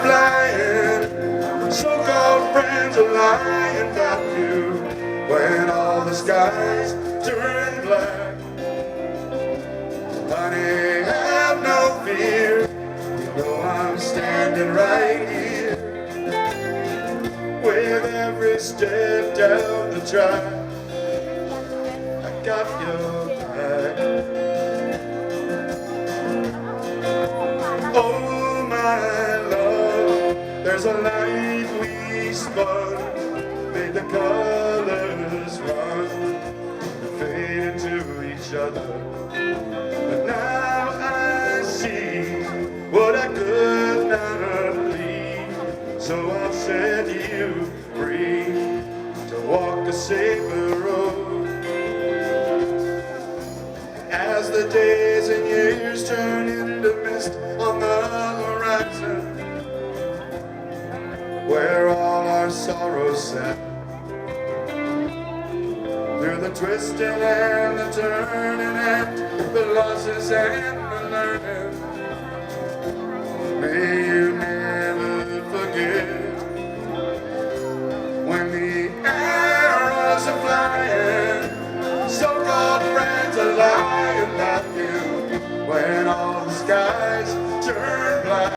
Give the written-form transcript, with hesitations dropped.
flying, so-called friends are lying about you. When all the skies turn black, honey, have no fear. You know I'm standing right here with every step down the track. I got your back. Oh my love, there's a light we spun, made the colors run and fade into each other. But now I see what I could not believe, so I'll set you free to walk a safer road. As the days and years turn into mist on the horizon, where all our sorrows sat, through the twisting and the turning and the losses and the learning, may you never forget when the arrows are flying, so-called friends are lying about you. When all the skies turn black.